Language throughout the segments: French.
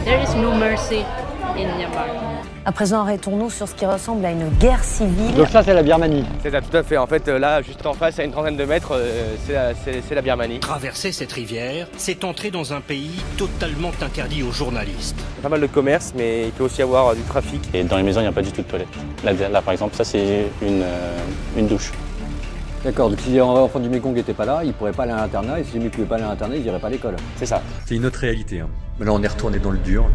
There is no mercy in Myanmar. À présent, arrêtons-nous sur ce qui ressemble à une guerre civile. Donc ça, c'est la Birmanie. C'est ça, tout à fait. En fait, là, juste en face, à une trentaine de mètres, c'est la Birmanie. Traverser cette rivière, c'est entrer dans un pays totalement interdit aux journalistes. Il y a pas mal de commerce, mais il peut aussi y avoir du trafic. Et dans les maisons, il n'y a pas du tout de toilette. Là, par exemple, ça, c'est une douche. D'accord, donc si les enfants du Mekong n'étaient pas là, ils ne pourraient pas aller à l'internat, et si ils ne pouvaient pas aller à l'internat, ils n'iraient pas à l'école. C'est ça. C'est une autre réalité. Mais là, on est retourné dans le dur.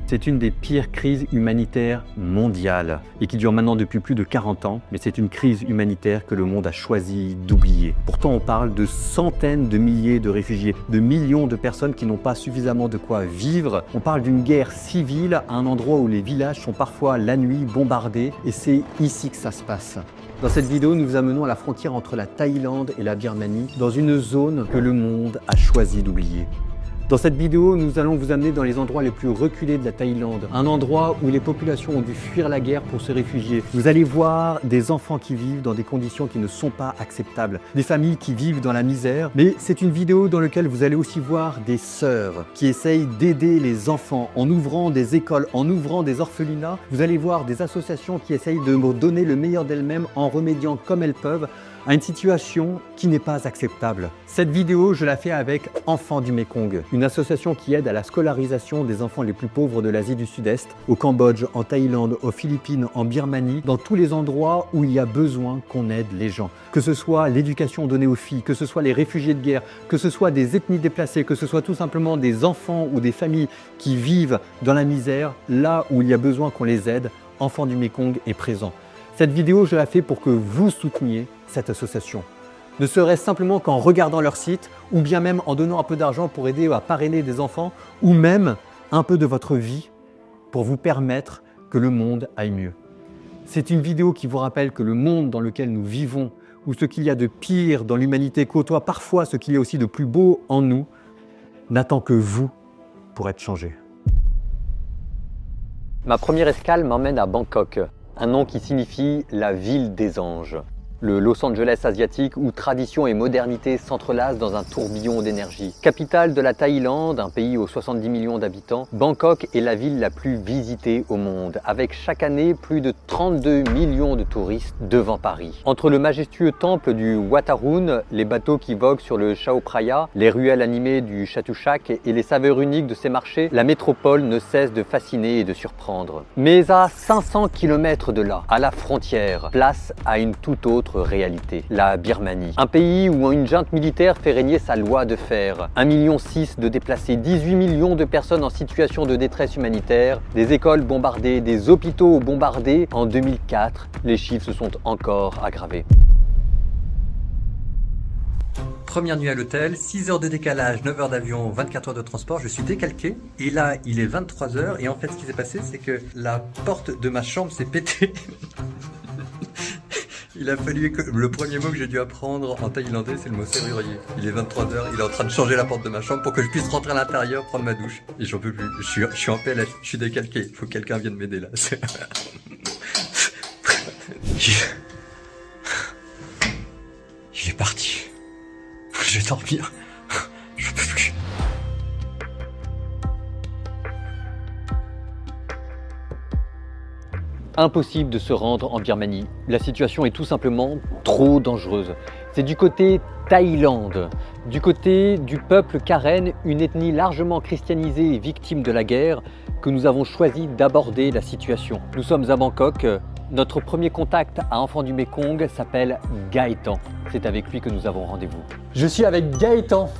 C'est une des pires crises humanitaires mondiales et qui dure maintenant depuis plus de 40 ans, mais c'est une crise humanitaire que le monde a choisi d'oublier. Pourtant, on parle de centaines de milliers de réfugiés, de millions de personnes qui n'ont pas suffisamment de quoi vivre. On parle d'une guerre civile à un endroit où les villages sont parfois la nuit bombardés et c'est ici que ça se passe. Dans cette vidéo, nous vous amenons à la frontière entre la Thaïlande et la Birmanie, dans une zone que le monde a choisi d'oublier. Dans cette vidéo, nous allons vous amener dans les endroits les plus reculés de la Thaïlande, un endroit où les populations ont dû fuir la guerre pour se réfugier. Vous allez voir des enfants qui vivent dans des conditions qui ne sont pas acceptables, des familles qui vivent dans la misère, mais c'est une vidéo dans laquelle vous allez aussi voir des sœurs qui essayent d'aider les enfants en ouvrant des écoles, en ouvrant des orphelinats. Vous allez voir des associations qui essayent de donner le meilleur d'elles-mêmes en remédiant comme elles peuvent à une situation qui n'est pas acceptable. Cette vidéo, je la fais avec Enfants du Mekong, une association qui aide à la scolarisation des enfants les plus pauvres de l'Asie du Sud-Est, au Cambodge, en Thaïlande, aux Philippines, en Birmanie, dans tous les endroits où il y a besoin qu'on aide les gens. Que ce soit l'éducation donnée aux filles, que ce soit les réfugiés de guerre, que ce soit des ethnies déplacées, que ce soit tout simplement des enfants ou des familles qui vivent dans la misère, là où il y a besoin qu'on les aide, Enfants du Mekong est présent. Cette vidéo, je la fais pour que vous souteniez cette association. Ne serait-ce simplement qu'en regardant leur site, ou bien même en donnant un peu d'argent pour aider à parrainer des enfants, ou même un peu de votre vie pour vous permettre que le monde aille mieux. C'est une vidéo qui vous rappelle que le monde dans lequel nous vivons, où ce qu'il y a de pire dans l'humanité côtoie parfois ce qu'il y a aussi de plus beau en nous, n'attend que vous pour être changé. Ma première escale m'emmène à Bangkok, un nom qui signifie la ville des anges. Le Los Angeles asiatique où tradition et modernité s'entrelacent dans un tourbillon d'énergie. Capitale de la Thaïlande, un pays aux 70 millions d'habitants, Bangkok est la ville la plus visitée au monde, avec chaque année plus de 32 millions de touristes devant Paris. Entre le majestueux temple du Wat Arun, les bateaux qui voguent sur le Chao Phraya, les ruelles animées du Chatuchak et les saveurs uniques de ses marchés, la métropole ne cesse de fasciner et de surprendre. Mais à 500 km de là, à la frontière, place à une toute autre réalité, la Birmanie. Un pays où une junte militaire fait régner sa loi de fer. 1,6 million de déplacés, 18 millions de personnes en situation de détresse humanitaire, des écoles bombardées, des hôpitaux bombardés. En 2004, les chiffres se sont encore aggravés. Première nuit à l'hôtel, 6 heures de décalage, 9 heures d'avion, 24 heures de transport, je suis décalqué et là il est 23 heures et en fait ce qui s'est passé c'est que la porte de ma chambre s'est pétée. Il a fallu que le premier mot que j'ai dû apprendre en thaïlandais, c'est le mot serrurier. Il est 23 heures, il est en train de changer la porte de ma chambre pour que je puisse rentrer à l'intérieur, prendre ma douche. Et j'en peux plus. Je suis en PLS, je suis décalqué. Il faut que quelqu'un vienne m'aider là. Il est parti. Je vais dormir. Je peux plus. Impossible de se rendre en Birmanie. La situation est tout simplement trop dangereuse. C'est du côté Thaïlande, du côté du peuple Karen, une ethnie largement christianisée et victime de la guerre, que nous avons choisi d'aborder la situation. Nous sommes à Bangkok. Notre premier contact à Enfants du Mekong s'appelle Gaëtan. C'est avec lui que nous avons rendez-vous. Je suis avec Gaëtan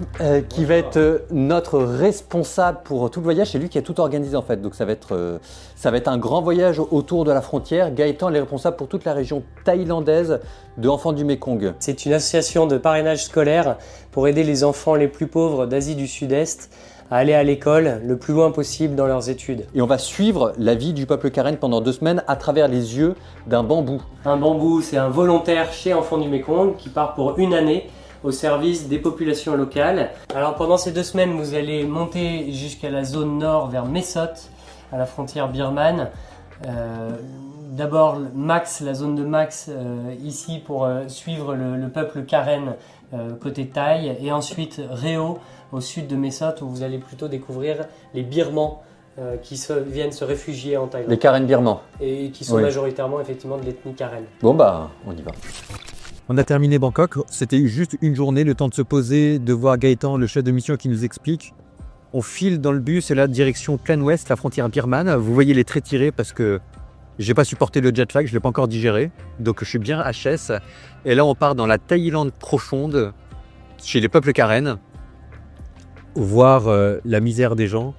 qui va être notre responsable pour tout le voyage. C'est lui qui a tout organisé en fait. Donc ça va être un grand voyage autour de la frontière. Gaëtan est responsable pour toute la région thaïlandaise de Enfants du Mekong. C'est une association de parrainage scolaire pour aider les enfants les plus pauvres d'Asie du Sud-Est à aller à l'école le plus loin possible dans leurs études. Et on va suivre la vie du peuple Karen pendant 2 semaines à travers les yeux d'un bambou. Un bambou, c'est un volontaire chez Enfants du Mekong qui part pour 1 année au service des populations locales. Alors pendant ces 2 semaines, vous allez monter jusqu'à la zone nord vers Mae Sot, à la frontière birmane. D'abord Max, la zone de Max ici pour suivre le peuple Karen côté Thaï, et ensuite Reo au sud de Mae Sot où vous allez plutôt découvrir les Birmans qui viennent se réfugier en Thaïlande. Les Karen birmans. Et qui sont majoritairement effectivement de l'ethnie Karen. Bon bah, on y va. On a terminé Bangkok, c'était juste une journée, le temps de se poser, de voir Gaëtan, le chef de mission qui nous explique. On file dans le bus et là, direction plein ouest, la frontière birmane. Vous voyez les traits tirés parce que j'ai pas supporté le jet lag, je l'ai pas encore digéré. Donc je suis bien HS. Et là, on part dans la Thaïlande profonde, chez les peuples Karen, voir la misère des gens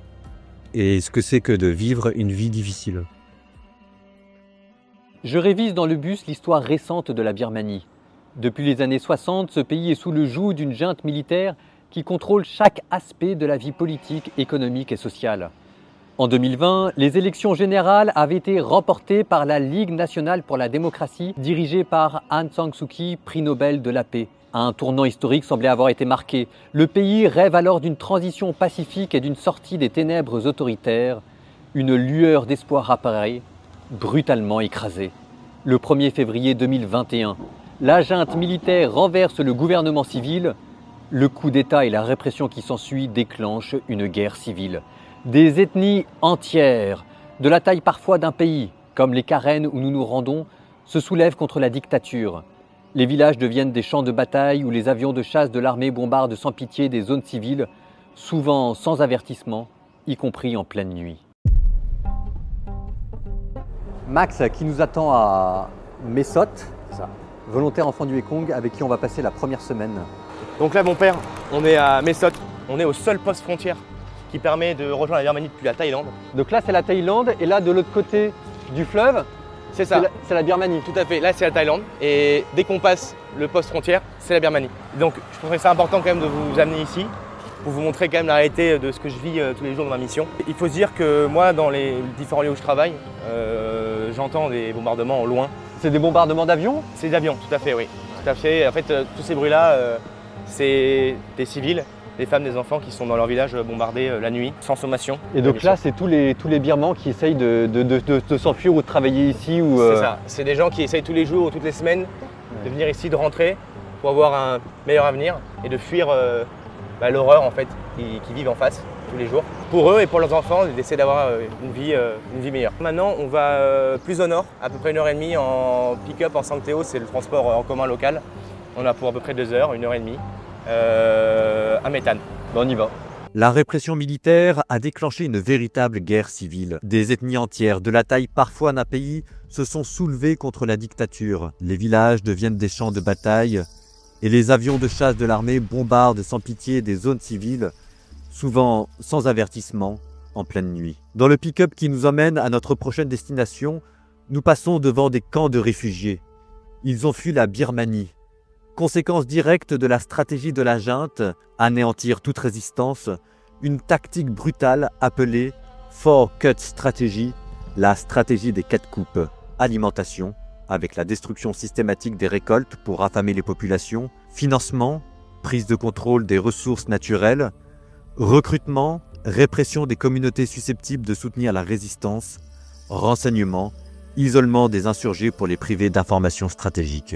et ce que c'est que de vivre une vie difficile. Je révise dans le bus l'histoire récente de la Birmanie. Depuis les années 60, ce pays est sous le joug d'une junte militaire qui contrôle chaque aspect de la vie politique, économique et sociale. En 2020, les élections générales avaient été remportées par la Ligue nationale pour la démocratie, dirigée par Aung San Suu Kyi, prix Nobel de la paix. Un tournant historique semblait avoir été marqué. Le pays rêve alors d'une transition pacifique et d'une sortie des ténèbres autoritaires. Une lueur d'espoir apparaît, brutalement écrasée. Le 1er février 2021, la junte militaire renverse le gouvernement civil. Le coup d'État et la répression qui s'ensuit déclenchent une guerre civile. Des ethnies entières, de la taille parfois d'un pays, comme les Karen où nous nous rendons, se soulèvent contre la dictature. Les villages deviennent des champs de bataille où les avions de chasse de l'armée bombardent sans pitié des zones civiles, souvent sans avertissement, y compris en pleine nuit. Max, qui nous attend à Mae Sot, volontaire enfant du Mekong, avec qui on va passer la première semaine. Donc là, mon père, on est à Mae Sot. On est au seul poste frontière qui permet de rejoindre la Birmanie depuis la Thaïlande. Donc là, c'est la Thaïlande, et là, de l'autre côté du fleuve, c'est ça. C'est la Birmanie. Tout à fait. Là, c'est la Thaïlande. Et dès qu'on passe le poste frontière, c'est la Birmanie. Donc, je trouverais ça important quand même de vous amener ici pour vous montrer quand même la réalité de ce que je vis tous les jours dans ma mission. Il faut se dire que moi, dans les différents lieux où je travaille, j'entends des bombardements au loin. C'est des bombardements d'avions? C'est des avions, tout à fait, oui. Tout à fait. En fait, tous ces bruits-là, c'est des civils, des femmes, des enfants qui sont dans leur village bombardés la nuit, sans sommation. Et donc là, c'est tous les Birmans qui essayent de s'enfuir ou de travailler ici ou C'est ça. C'est des gens qui essayent tous les jours ou toutes les semaines de venir ici, de rentrer pour avoir un meilleur avenir et de fuir l'horreur en fait qui vivent en face tous les jours. Pour eux et pour leurs enfants, d'essayer d'avoir une vie meilleure. Maintenant, on va plus au nord, à peu près 1h30 en pick-up en Sangteo, c'est le transport en commun local. On a pour à peu près 2 heures, 1h30, à Méthane. On y va. La répression militaire a déclenché une véritable guerre civile. Des ethnies entières, de la taille parfois d'un pays, se sont soulevées contre la dictature. Les villages deviennent des champs de bataille et les avions de chasse de l'armée bombardent sans pitié des zones civiles, souvent sans avertissement, en pleine nuit. Dans le pick-up qui nous emmène à notre prochaine destination, nous passons devant des camps de réfugiés. Ils ont fui la Birmanie. Conséquence directe de la stratégie de la junte, anéantir toute résistance, une tactique brutale appelée « Four Cut Strategy », la stratégie des 4 coupes. Alimentation, avec la destruction systématique des récoltes pour affamer les populations, financement, prise de contrôle des ressources naturelles, recrutement, répression des communautés susceptibles de soutenir la résistance, renseignement, isolement des insurgés pour les priver d'informations stratégiques.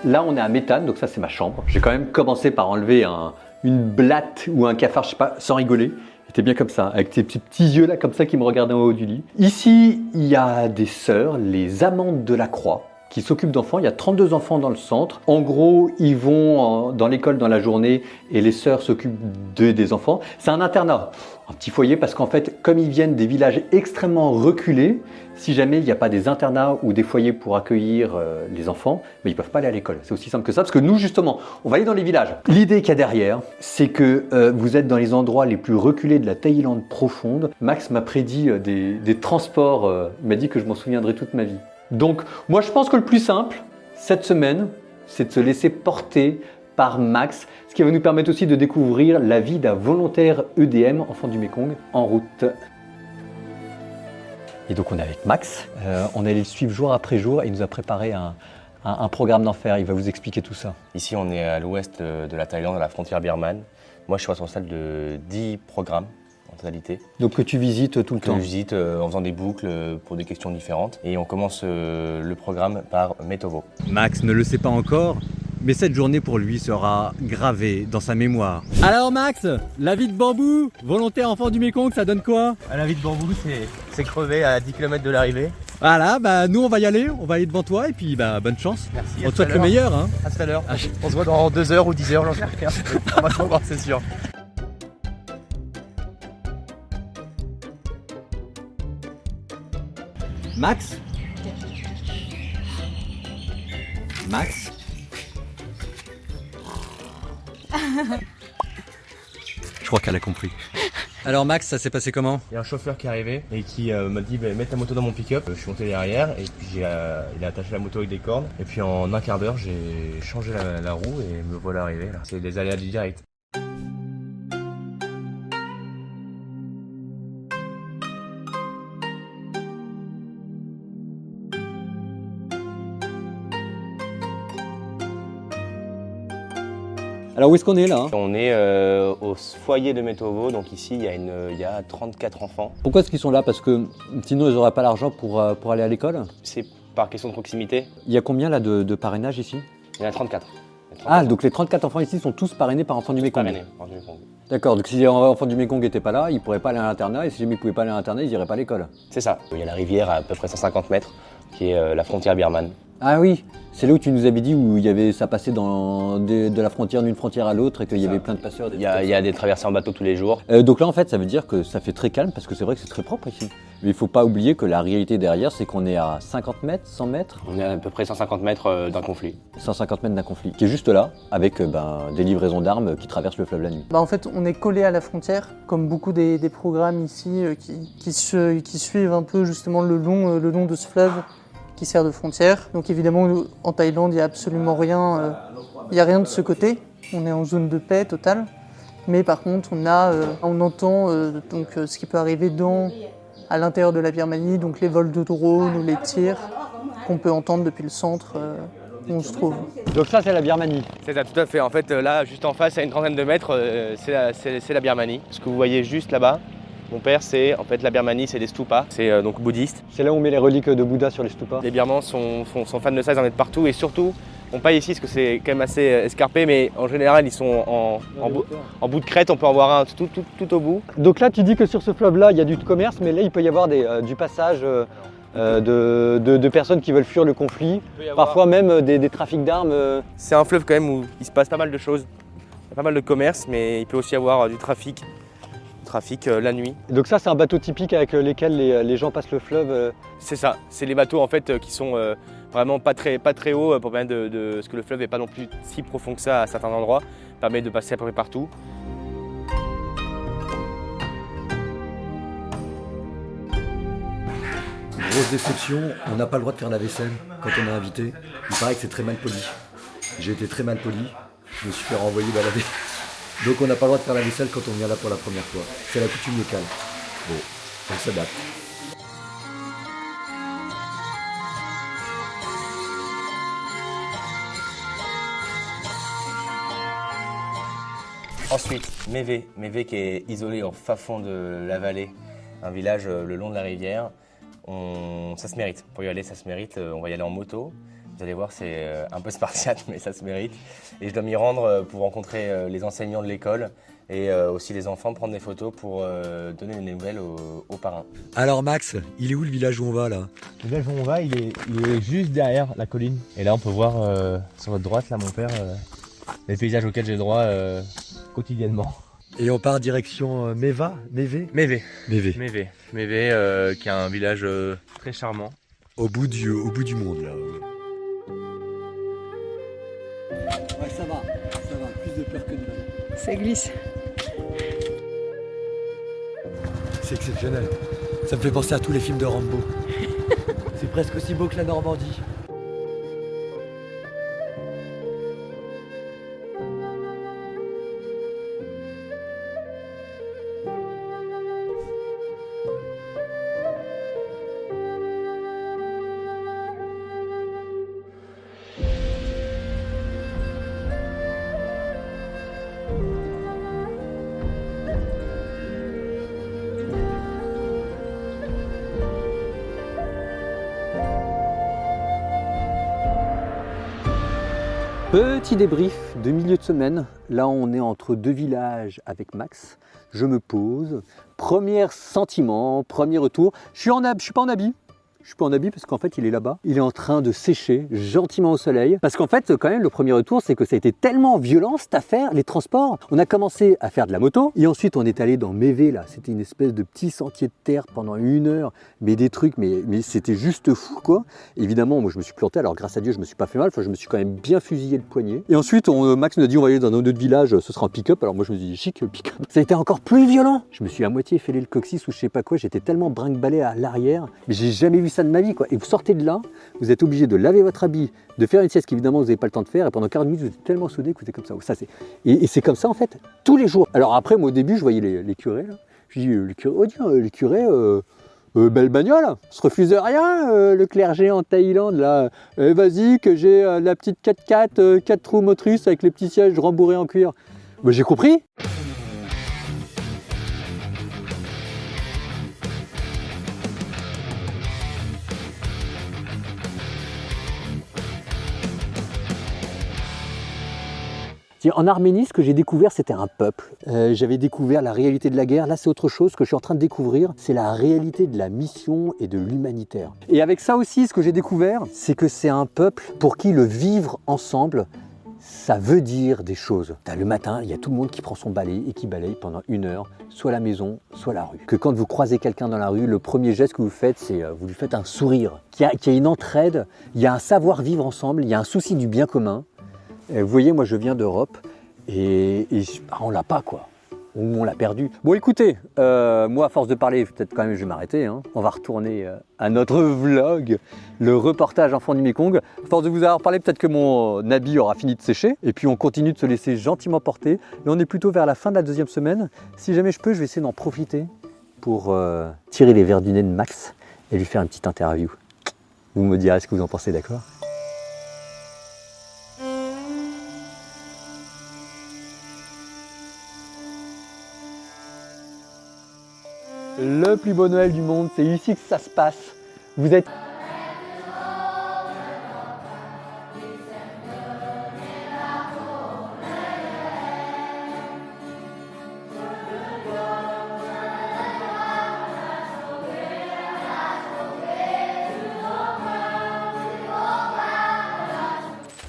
Là, on est à Méthane, donc ça, c'est ma chambre. J'ai quand même commencé par enlever une blatte ou un cafard, je sais pas, sans rigoler. C'était bien comme ça, avec ces petits yeux là, comme ça, qui me regardaient en haut du lit. Ici, il y a des sœurs, les Amantes de la Croix, qui s'occupent d'enfants. Il y a 32 enfants dans le centre. En gros, ils vont dans l'école dans la journée et les sœurs s'occupent des enfants. C'est un internat, un petit foyer, parce qu'en fait, comme ils viennent des villages extrêmement reculés, si jamais il n'y a pas des internats ou des foyers pour accueillir les enfants, mais ils ne peuvent pas aller à l'école. C'est aussi simple que ça, parce que nous, justement, on va aller dans les villages. L'idée qu'il y a derrière, c'est que vous êtes dans les endroits les plus reculés de la Thaïlande profonde. Max m'a prédit des transports, il m'a dit que je m'en souviendrai toute ma vie. Donc, moi, je pense que le plus simple, cette semaine, c'est de se laisser porter par Max, ce qui va nous permettre aussi de découvrir la vie d'un volontaire EDM, enfant du Mekong, en route. Et donc, on est avec Max. On allait le suivre jour après jour et il nous a préparé un programme d'enfer. Il va vous expliquer tout ça. Ici, on est à l'ouest de la Thaïlande, à la frontière birmane. Moi, je suis responsable de 10 programmes en totalité. Donc que tu visites tout le Que temps. je visite en faisant des boucles pour des questions différentes. Et on commence le programme par Metovo. Max ne le sait pas encore, mais cette journée pour lui sera gravée dans sa mémoire. Alors Max, la vie de bambou, volontaire enfant du Mékong, ça donne quoi? À la vie de bambou, c'est crevé à 10 km de l'arrivée. Voilà, bah nous on va y aller devant toi et puis bah bonne chance. Merci. On te souhaite le meilleur hein. À tout à l'heure. On se voit dans 2 heures ou 10 heures, j'en sais rien. On va se revoir, c'est sûr. Max Max Je crois qu'elle a compris. Alors Max, ça s'est passé comment? Il y a un chauffeur qui est arrivé et qui m'a dit mets ta moto dans mon pick-up. Je suis monté derrière et puis il a attaché la moto avec des cordes. Et puis en un quart d'heure, j'ai changé la roue et me voilà arrivé là. C'est des aléas du direct. Alors où est-ce qu'on est là? On est au foyer de Metovo, donc ici il y a 34 enfants. Pourquoi est-ce qu'ils sont là? Parce que sinon ils n'auraient pas l'argent pour aller à l'école? C'est par question de proximité. Il y a combien là de parrainage ici? Il y en a 34. Ah, donc les 34 enfants ici sont tous parrainés par Enfants du Mékong. Parrainés par Enfants du Mékong. D'accord, donc si les enfants du Mékong n'étaient pas là, ils ne pourraient pas aller à l'internat, et si jamais ils ne pouvaient pas aller à l'internat, ils n'iraient pas à l'école. C'est ça. Il y a la rivière à peu près 150 mètres, qui est la frontière birmane. Ah oui, c'est là où tu nous avais dit où ça passait de la frontière d'une frontière à l'autre et qu'il y avait plein de passeurs. Il y a des traversées en bateau tous les jours. Donc là en fait ça veut dire que ça fait très calme parce que c'est vrai que c'est très propre ici. Mais il ne faut pas oublier que la réalité derrière c'est qu'on est à 50 mètres, 100 mètres. On est à peu près 150 mètres d'un conflit. 150 mètres d'un conflit, qui est juste là, avec des livraisons d'armes qui traversent le fleuve la nuit. En fait, on est collé à la frontière, comme beaucoup des programmes ici qui suivent un peu justement le long de ce fleuve qui sert de frontière. Donc évidemment, en Thaïlande, il n'y a absolument rien, il y a rien de ce côté. On est en zone de paix totale. Mais par contre, on entend donc, ce qui peut arriver à l'intérieur de la Birmanie, donc les vols de drones ou les tirs qu'on peut entendre depuis le centre où on se trouve. Donc ça, c'est la Birmanie. C'est ça, tout à fait. En fait, là, juste en face, à une trentaine de mètres, c'est la Birmanie. Ce que vous voyez juste là-bas, mon père, c'est en fait la Birmanie, c'est des stupas, c'est donc bouddhiste. C'est là où on met les reliques de Bouddha sur les stupas. Les Birmans sont fans de ça, ils en mettent partout et surtout, on paille ici parce que c'est quand même assez escarpé, mais en général, ils sont en bout de crête, on peut en voir un tout au bout. Donc là, tu dis que sur ce fleuve-là, il y a du commerce, mais là, il peut y avoir du passage de personnes qui veulent fuir le conflit, parfois même des trafics d'armes. C'est un fleuve quand même où il se passe pas mal de choses. Il y a pas mal de commerce, mais il peut aussi y avoir du trafic la nuit. Donc ça, c'est un bateau typique avec lesquels les gens passent le fleuve. C'est ça, c'est les bateaux en fait qui sont vraiment pas très hauts pour permettre parce que le fleuve n'est pas non plus si profond que ça à certains endroits, permet de passer à peu près partout. Grosse déception, on n'a pas le droit de faire la vaisselle quand on est invité. Il paraît que c'est très mal poli. J'ai été très mal poli, je me suis fait renvoyer balader. Donc on n'a pas le droit de faire la vaisselle quand on vient là pour la première fois. C'est la coutume locale. Bon, on s'adapte. Ensuite, Mévé qui est isolé en fin fond de la vallée, un village le long de la rivière. Ça se mérite, pour y aller ça se mérite, on va y aller en moto. Vous allez voir, c'est un peu spartiate, mais ça se mérite. Et je dois m'y rendre pour rencontrer les enseignants de l'école et aussi les enfants, prendre des photos pour donner des nouvelles aux parrains. Alors Max, il est où le village où on va là? Le village où on va, il est juste derrière la colline. Et là, on peut voir sur votre droite, là, mon père, les paysages auxquels j'ai droit quotidiennement. Et on part direction Mévé, Mévé, qui est un village très charmant. au bout du monde là. Ouais, ça va, plus de peur que de mal. Ça glisse. C'est exceptionnel. Ça me fait penser à tous les films de Rambo. C'est presque aussi beau que la Normandie. Petit débrief de milieu de semaine. Là, on est entre deux villages avec Max. Je me pose. Premier sentiment, premier retour. Je suis pas en habit. Je suis pas en habit parce qu'en fait il est là-bas. Il est en train de sécher gentiment au soleil. Parce qu'en fait quand même le premier retour c'est que ça a été tellement violent cette affaire, les transports. On a commencé à faire de la moto et ensuite on est allé dans Mévé là. C'était une espèce de petit sentier de terre pendant 1 heure. Mais des trucs, mais c'était juste fou quoi. Évidemment moi je me suis planté, alors grâce à Dieu je me suis pas fait mal. Enfin je me suis quand même bien fusillé le poignet. Et ensuite Max nous a dit on va aller dans un autre village, ce sera en pick-up. Alors moi je me suis dit chic pick-up. Ça a été encore plus violent. Je me suis à moitié fêlé le coccyx ou je sais pas quoi. J'étais tellement brinque-ballé à l'arrière. Mais j'ai jamais vu ça de ma vie quoi. Et vous sortez de là, vous êtes obligé de laver votre habit, de faire une sieste qu'évidemment vous n'avez pas le temps de faire et pendant 40 minutes vous êtes tellement soudé que vous êtes comme ça. Et c'est comme ça en fait tous les jours. Alors après moi au début je voyais les curés là. Je dis les curés, oh tiens les curés, belle bagnole, se refuse de rien le clergé en Thaïlande là. Vas-y que j'ai la petite 4x4, 4 roues motrices avec les petits sièges rembourrés en cuir. Bah, j'ai compris. En Arménie, ce que j'ai découvert, c'était un peuple. J'avais découvert la réalité de la guerre. Là, c'est autre chose. Ce que je suis en train de découvrir, c'est la réalité de la mission et de l'humanitaire. Et avec ça aussi, ce que j'ai découvert, c'est que c'est un peuple pour qui le vivre ensemble, ça veut dire des choses. Le matin, il y a tout le monde qui prend son balai et qui balaye pendant 1 heure, soit la maison, soit la rue. Que quand vous croisez quelqu'un dans la rue, le premier geste que vous faites, c'est vous lui faites un sourire. Qu'il y a une entraide, il y a un savoir-vivre ensemble, il y a un souci du bien commun. Vous voyez, moi je viens d'Europe et on l'a pas quoi, ou on l'a perdu. Bon écoutez, moi à force de parler, peut-être quand même je vais m'arrêter. Hein. On va retourner à notre vlog, le reportage enfant du Mekong. À force de vous avoir parlé, peut-être que mon habit aura fini de sécher et puis on continue de se laisser gentiment porter. Là on est plutôt vers la fin de la 2e semaine. Si jamais je peux, je vais essayer d'en profiter pour tirer les verres du nez de Max et lui faire une petite interview. Vous me direz ce que vous en pensez, d'accord ? Le plus beau Noël du monde, c'est ici que ça se passe. Vous êtes...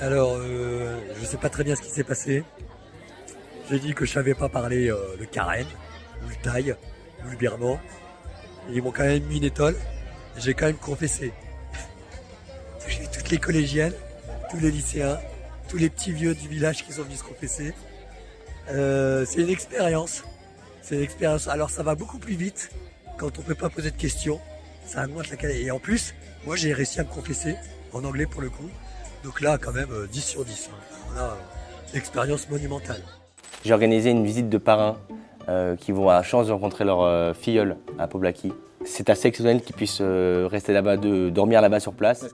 Alors, je sais pas très bien ce qui s'est passé. J'ai dit que je savais pas parler le karen, ou le thaï, ou le birman. Ils m'ont quand même mis une étole. J'ai quand même confessé. J'ai eu toutes les collégiennes, tous les lycéens, tous les petits vieux du village qui sont venus se confesser. C'est une expérience. C'est une expérience. Alors ça va beaucoup plus vite quand on peut pas poser de questions. Ça augmente la qualité. Et en plus, moi j'ai réussi à me confesser en anglais pour le coup. Donc là, quand même, 10 sur 10. On a une expérience monumentale. J'ai organisé une visite de parrains qui vont avoir la chance de rencontrer leur filleule à Poblaki. C'est assez exceptionnel qu'ils puissent rester là-bas, dormir là-bas sur place.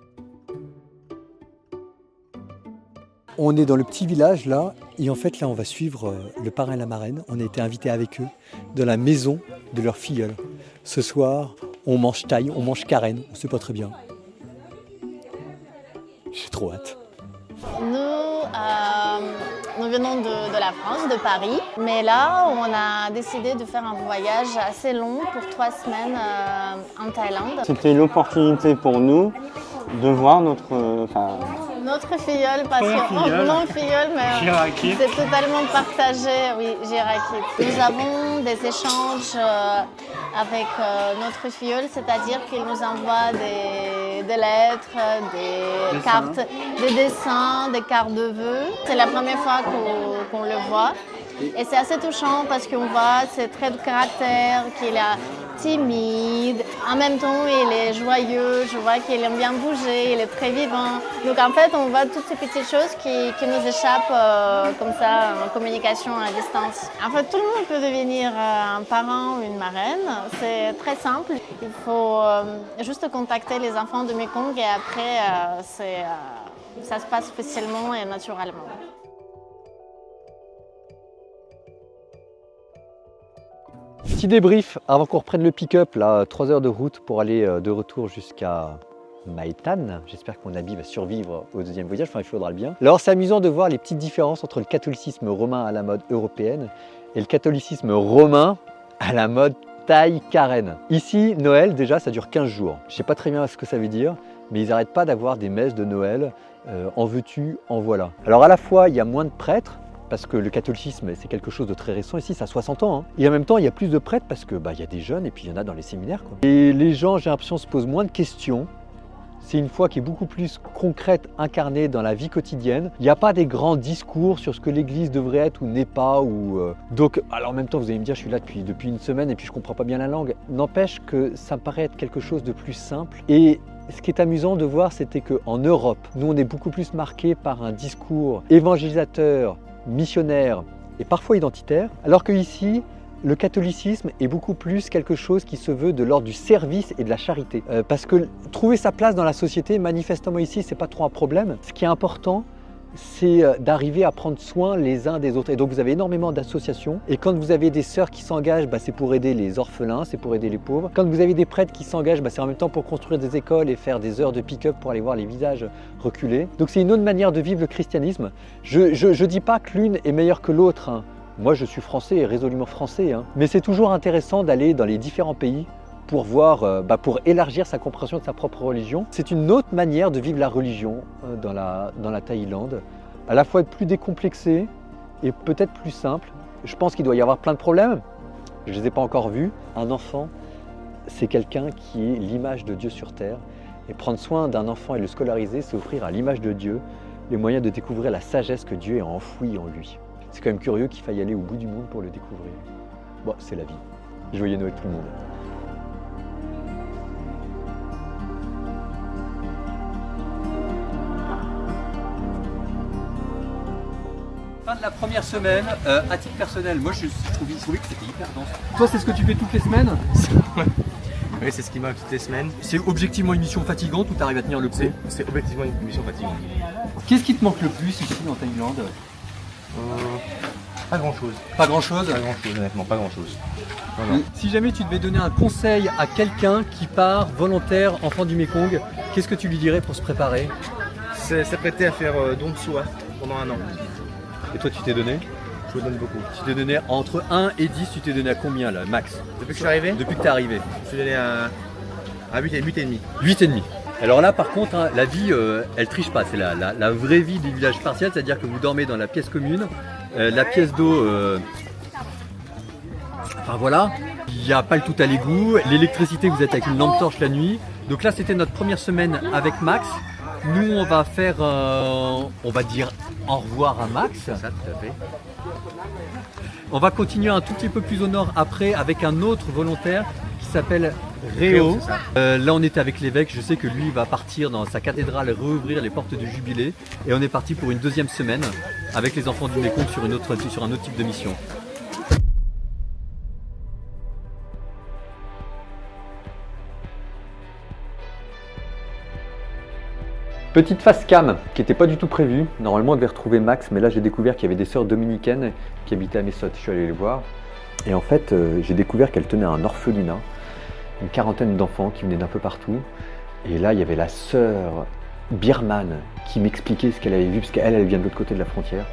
On est dans le petit village là, et en fait là on va suivre le parrain et la marraine. On a été invités avec eux dans la maison de leur filleule. Ce soir, on mange thaï, on mange karen, on sait pas très bien. J'ai trop hâte. Nous venons de la France, de Paris, mais là on a décidé de faire un voyage assez long pour 3 semaines en Thaïlande. C'était l'opportunité pour nous de voir notre filleule, parce que non filleule, mais c'est totalement partagé, oui, Jirakit. Nous avons des échanges avec notre filleule, c'est-à-dire qu'il nous envoie des lettres, des cartes, des dessins, des cartes de vœux. C'est la première fois qu'on le voit. Et c'est assez touchant parce qu'on voit ses traits de caractère, qu'il est timide, en même temps il est joyeux, je vois qu'il aime bien bouger, il est très vivant. Donc en fait on voit toutes ces petites choses qui nous échappent comme ça en communication à distance. En fait tout le monde peut devenir un parent ou une marraine, c'est très simple. Il faut juste contacter les enfants de Mekong et après ça se passe facilement et naturellement. Petit débrief avant qu'on reprenne le pick-up, là, 3 heures de route pour aller de retour jusqu'à Maëtan. J'espère que mon habit va survivre au deuxième voyage, enfin il faudra le bien. Alors c'est amusant de voir les petites différences entre le catholicisme romain à la mode européenne et le catholicisme romain à la mode taille carène. Ici, Noël, déjà, ça dure 15 jours. Je ne sais pas très bien ce que ça veut dire, mais ils n'arrêtent pas d'avoir des messes de Noël, en veux-tu, en voilà. Alors à la fois, il y a moins de prêtres, parce que le catholicisme, c'est quelque chose de très récent ici, ça a 60 ans. Hein. Et en même temps, il y a plus de prêtres parce que y a des jeunes et puis il y en a dans les séminaires. Quoi. Et les gens, j'ai l'impression, se posent moins de questions. C'est une foi qui est beaucoup plus concrète, incarnée dans la vie quotidienne. Il n'y a pas des grands discours sur ce que l'Église devrait être ou n'est pas. Donc, alors en même temps, vous allez me dire, je suis là depuis une semaine et puis je ne comprends pas bien la langue. N'empêche que ça me paraît être quelque chose de plus simple. Et ce qui est amusant de voir, c'était qu'en Europe, nous, on est beaucoup plus marqués par un discours évangélisateur, missionnaire et parfois identitaire, alors qu'ici, le catholicisme est beaucoup plus quelque chose qui se veut de l'ordre du service et de la charité. Parce que trouver sa place dans la société, manifestement ici, c'est pas trop un problème. Ce qui est important, c'est d'arriver à prendre soin les uns des autres. Et donc vous avez énormément d'associations. Et quand vous avez des sœurs qui s'engagent, c'est pour aider les orphelins, c'est pour aider les pauvres. Quand vous avez des prêtres qui s'engagent, c'est en même temps pour construire des écoles et faire des heures de pick-up pour aller voir les visages reculés. Donc c'est une autre manière de vivre le christianisme. Je dis pas que l'une est meilleure que l'autre. Hein. Moi, je suis français et résolument français, hein. Mais c'est toujours intéressant d'aller dans les différents pays pour voir, pour élargir sa compréhension de sa propre religion. C'est une autre manière de vivre la religion dans la Thaïlande, à la fois plus décomplexée et peut-être plus simple. Je pense qu'il doit y avoir plein de problèmes, je ne les ai pas encore vus. Un enfant, c'est quelqu'un qui est l'image de Dieu sur terre. Et prendre soin d'un enfant et le scolariser, c'est offrir à l'image de Dieu les moyens de découvrir la sagesse que Dieu a enfouie en lui. C'est quand même curieux qu'il faille aller au bout du monde pour le découvrir. Bon, c'est la vie. Joyeux Noël tout le monde. Fin de la première semaine, à titre personnel, moi je trouvais que c'était hyper dense. Toi, c'est ce que tu fais toutes les semaines? Oui, c'est ce qui m'arrive toutes les semaines. C'est objectivement une mission fatigante ou tu arrives à tenir le coup? C'est objectivement une mission fatigante. Qu'est-ce qui te manque le plus ici en Thaïlande? Pas grand chose. Pas grand chose? Pas grand chose, honnêtement, pas grand chose. Si jamais tu devais donner un conseil à quelqu'un qui part volontaire enfant du Mékong, qu'est-ce que tu lui dirais pour se préparer? S'apprêter à faire don de soi pendant 1 an. Et toi, tu t'es donné? Je me donne beaucoup. Tu t'es donné entre 1 et 10, tu t'es donné à combien là, max? Depuis que je suis arrivé? Depuis que tu es arrivé. Je me suis donné à 8,5. 8,5. Alors là, par contre, hein, la vie, elle triche pas. C'est la vraie vie du village partiel, c'est-à-dire que vous dormez dans la pièce commune, la pièce d'eau. Enfin voilà, il n'y a pas le tout à l'égout. L'électricité, vous êtes avec une lampe torche la nuit. Donc là, c'était notre première semaine avec Max. Nous, on va faire, on va dire au revoir à Max. Ça, tout à fait. On va continuer un tout petit peu plus au nord après avec un autre volontaire qui s'appelle Réo. Là, on était avec l'évêque. Je sais que lui va partir dans sa cathédrale rouvrir les portes du jubilé. Et on est parti pour une 2e semaine avec les enfants du Mékong sur un autre type de mission. Petite face cam qui n'était pas du tout prévue. Normalement, on devait retrouver Max, mais là, j'ai découvert qu'il y avait des sœurs dominicaines qui habitaient à Mesot. Je suis allé les voir. Et en fait, j'ai découvert qu'elles tenaient un orphelinat, une 40aine d'enfants qui venaient d'un peu partout. Et là, il y avait la sœur birmane qui m'expliquait ce qu'elle avait vu, parce qu'elle vient de l'autre côté de la frontière.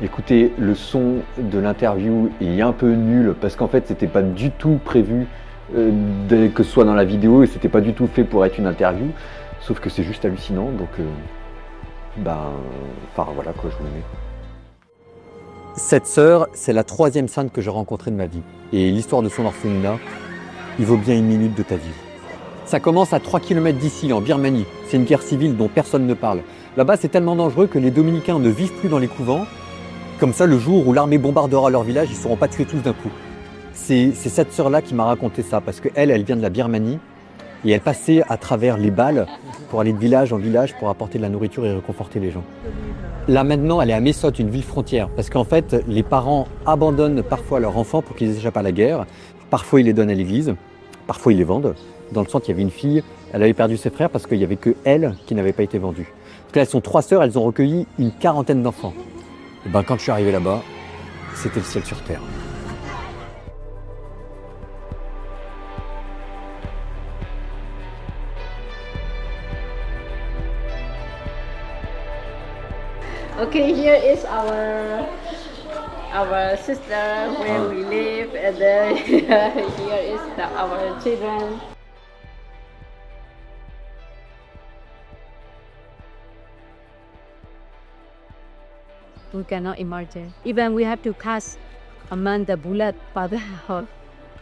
Écoutez, le son de l'interview est un peu nul, parce qu'en fait, c'était pas du tout prévu que ce soit dans la vidéo, et c'était pas du tout fait pour être une interview. Sauf que c'est juste hallucinant, donc enfin voilà quoi, je vous le mets. Cette sœur, c'est la 3e sainte que j'ai rencontrée de ma vie. Et l'histoire de son orphelinat, il vaut bien 1 minute de ta vie. Ça commence à 3 km d'ici, en Birmanie. C'est une guerre civile dont personne ne parle. Là-bas, c'est tellement dangereux que les Dominicains ne vivent plus dans les couvents. Comme ça, le jour où l'armée bombardera leur village, ils ne seront pas tués tous d'un coup. C'est cette sœur-là qui m'a raconté ça, parce qu'elle vient de la Birmanie. Et elle passait à travers les balles pour aller de village en village pour apporter de la nourriture et réconforter les gens. Là maintenant, elle est à Mesot, une ville frontière, parce qu'en fait, les parents abandonnent parfois leurs enfants pour qu'ils échappent à la guerre. Parfois, ils les donnent à l'église, parfois, ils les vendent. Dans le centre, il y avait une fille, elle avait perdu ses frères parce qu'il n'y avait que elle qui n'avait pas été vendue. Donc là, elles sont 3 sœurs, elles ont recueilli une 40aine d'enfants. Et quand je suis arrivé là-bas, c'était le ciel sur terre. Okay, here is our sister where we live, and then here is our children. We cannot imagine. Even we have to cast among the bullet by the house